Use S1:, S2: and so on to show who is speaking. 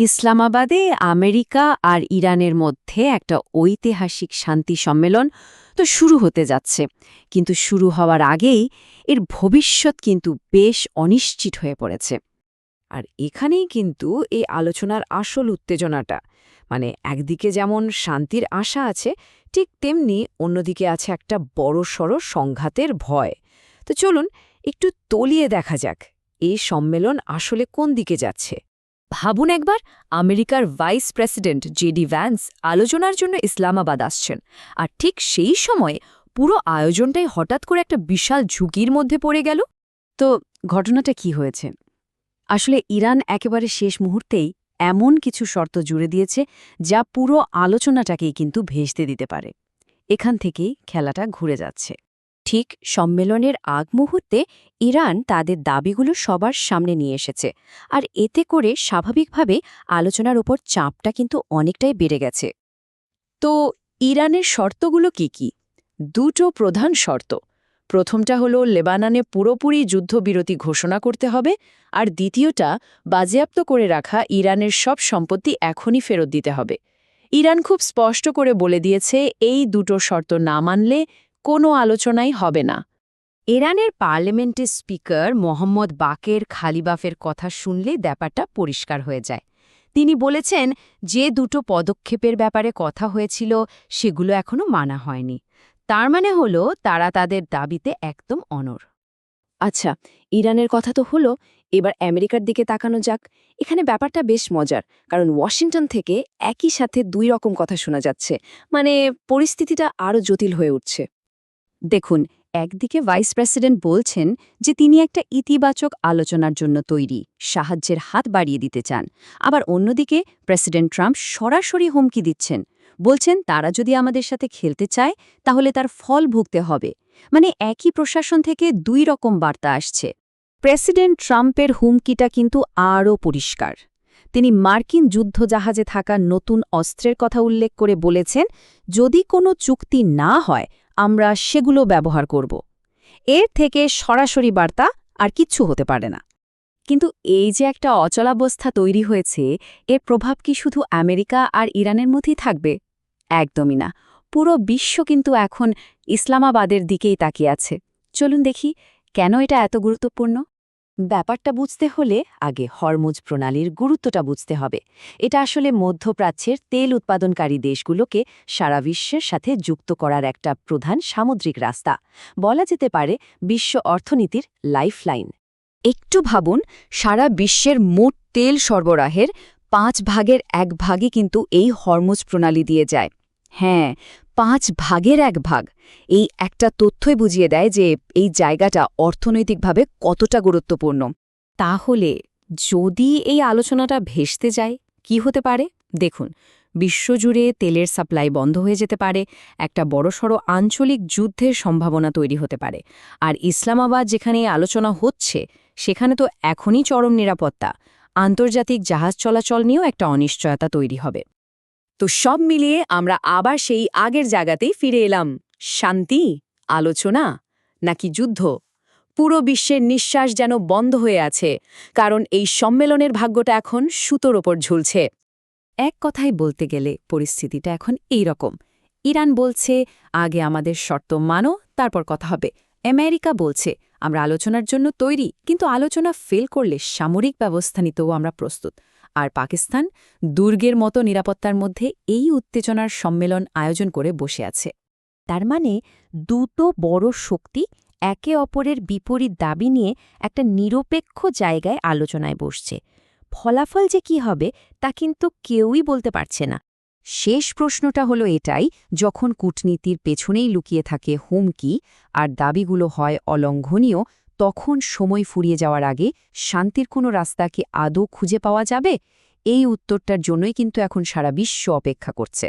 S1: ইসলামাবাদে America আর ইরানের মধ্যে একটা ঐতিহাসিক শান্তি সম্মেলন তো শুরু হতে যাচ্ছে, কিন্তু শুরু হওয়ার আগেই এর ভবিষ্যৎ কিন্তু বেশ অনিশ্চিত হয়ে পড়েছে।
S2: আর এখানেই কিন্তু এই আলোচনার আসল উত্তেজনাটা। একদিকে যেমন শান্তির আশা আছে, ঠিক তেমনি অন্যদিকে আছে একটা বড়সড় সংঘাতের ভয়। তো চলুন একটু তলিয়ে দেখা যাক এই সম্মেলন আসলে কোন দিকে যাচ্ছে।
S3: ভাবুন একবার, আমেরিকার ভাইস প্রেসিডেন্ট জেডি ভ্যান্স আলোচনার জন্য ইসলামাবাদ আসছেন, আর ঠিক সেই সময়ে পুরো আয়োজনটাই হঠাৎ করে একটা বিশাল ঝুঁকির মধ্যে পড়ে গেল।
S1: তো ঘটনাটা কি হয়েছে? আসলে ইরান একেবারে শেষ মুহূর্তেই এমন কিছু শর্ত জুড়ে দিয়েছে যা পুরো আলোচনাটাকেই কিন্তু ভেস্তে দিতে পারে। এখান থেকেই খেলাটা ঘুরে যাচ্ছে।
S3: ঠিক সম্মেলনের আগ মুহূর্তে ইরান তাদের দাবিগুলো সবার সামনে নিয়ে এসেছে, আর এতে করে স্বাভাবিকভাবে আলোচনার ওপর চাপটা কিন্তু অনেকটাই বেড়ে গেছে।
S2: তো ইরানের শর্তগুলো কি কি? দুটো প্রধান শর্ত। প্রথমটা হলো লেবাননে পুরোপুরি যুদ্ধবিরতি ঘোষণা করতে হবে, আর দ্বিতীয়টা বাজেয়াপ্ত করে রাখা ইরানের সব সম্পত্তি এখনই ফেরত দিতে হবে। ইরান খুব স্পষ্ট করে বলে দিয়েছে এই দুটো শর্ত না মানলে কোনো আলোচনাই হবে না।
S3: ইরানের পার্লামেন্টের স্পিকার মোহাম্মদ বাকের খালিবাফের কথা শুনলেই ব্যাপারটা পরিষ্কার হয়ে যায়। তিনি বলেছেন যে দুটো পদক্ষেপের ব্যাপারে কথা হয়েছিল সেগুলো এখনো মানা হয়নি। তার মানে হলো তারা তাদের দাবিতে একদম অনড়।
S2: আচ্ছা, ইরানের কথা তো হলো, এবার আমেরিকার দিকে তাকানো যাক। এখানে ব্যাপারটা বেশ মজার, কারণ ওয়াশিংটন থেকে একই সাথে দুই রকম কথা শোনা যাচ্ছে। পরিস্থিতিটা আরও জটিল হয়ে উঠছে।
S1: দেখুন, একদিকে ভাইস প্রেসিডেন্ট বলছেন যে তিনি একটা ইতিবাচক আলোচনার জন্য তৈরি, সাহায্যের হাত বাড়িয়ে দিতে চান। আবার অন্যদিকে প্রেসিডেন্ট ট্রাম্প সরাসরি হুমকি দিচ্ছেন, বলছেন তারা যদি আমাদের সাথে খেলতে চায় তাহলে তার ফল ভুগতে হবে। একই প্রশাসন থেকে দুই রকম বার্তা আসছে। প্রেসিডেন্ট ট্রাম্পের হুমকিটা কিন্তু আরও পরিষ্কার। তিনি মার্কিন যুদ্ধজাহাজে থাকা নতুন অস্ত্রের কথা উল্লেখ করে বলেছেন, যদি কোনো চুক্তি না হয় আমরা সেগুলো ব্যবহার করব। এর থেকে সরাসরি বার্তা আর কিচ্ছু হতে পারে না। কিন্তু এই যে একটা অচলাবস্থা তৈরি হয়েছে, এর প্রভাব কি শুধু আমেরিকা আর ইরানের মধ্যেই থাকবে? একদমই না। পুরো বিশ্ব কিন্তু এখন ইসলামাবাদের দিকেই তাকিয়ে আছে। চলুন দেখি কেন এটা এত গুরুত্বপূর্ণ। ব্যাপারটা বুঝতে হলে আগে হরমুজ প্রণালীর গুরুত্বটা বুঝতে হবে। এটা আসলে মধ্যপ্রাচ্যের তেল উৎপাদনকারী দেশগুলোকে সারা বিশ্বের সাথে যুক্ত করার একটা প্রধান সামুদ্রিক রাস্তা, বলা যেতে পারে বিশ্ব অর্থনীতির লাইফলাইন। একটু ভাবুন, সারা বিশ্বের মোট তেল সরবরাহের 5 ভাগের 1 ভাগই কিন্তু এই হরমুজ প্রণালী দিয়ে যায়। হ্যাঁ, 5 ভাগের 1 ভাগ। এই একটা তথ্যই বুঝিয়ে দেয় যে এই জায়গাটা অর্থনৈতিকভাবে কতটা গুরুত্বপূর্ণ। তাহলে যদি এই আলোচনাটা ভেস্তে যায়, কি হতে পারে? দেখুন, বিশ্বজুড়ে তেলের সাপ্লাই বন্ধ হয়ে যেতে পারে, একটা বড়সড় আঞ্চলিক যুদ্ধের সম্ভাবনা তৈরি হতে পারে। আর ইসলামাবাদ যেখানে এই আলোচনা হচ্ছে সেখানে তো এখনই চরম নিরাপত্তা, আন্তর্জাতিক জাহাজ চলাচল নিয়েও একটা অনিশ্চয়তা তৈরি হবে।
S2: তো সব মিলিয়ে আমরা আবার সেই আগের জায়গাতেই ফিরে এলাম। শান্তি, আলোচনা নাকি যুদ্ধ? পুরো বিশ্বের নিঃশ্বাস যেন বন্ধ হয়ে আছে, কারণ এই সম্মেলনের ভাগ্যটা এখন সুতোর ওপর ঝুলছে।
S1: এক কথায় বলতে গেলে পরিস্থিতিটা এখন এই রকম। ইরান বলছে আগে আমাদের শর্ত মানো, তারপর কথা হবে। আমেরিকা বলছে আমরা আলোচনার জন্য তৈরি, কিন্তু আলোচনা ফেল করলে সামরিক ব্যবস্থা নিতেও আমরা প্রস্তুত। আর পাকিস্তান দুর্গের মতো নিরাপত্তার মধ্যে এই উত্তেজনার সম্মেলন আয়োজন করে বসে আছে। তার মানে দুটো বড় শক্তি একে অপরের বিপরীত দাবি নিয়ে একটা নিরপেক্ষ জায়গায় আলোচনায় বসছে। ফলাফল যে কি হবে তা কিন্তু কেউই বলতে পারছে না। শেষ প্রশ্নটা হলো এটাই, যখন কূটনীতির পেছনেই লুকিয়ে থাকে হুমকি আর দাবিগুলো হয় অলঙ্ঘনীয়, তখন সময় ফুরিয়ে যাওয়ার আগে শান্তির কোনো রাস্তা কি আদৌ খুঁজে পাওয়া যাবে? এই উত্তরটার জন্যই কিন্তু এখন সারা বিশ্ব অপেক্ষা করছে।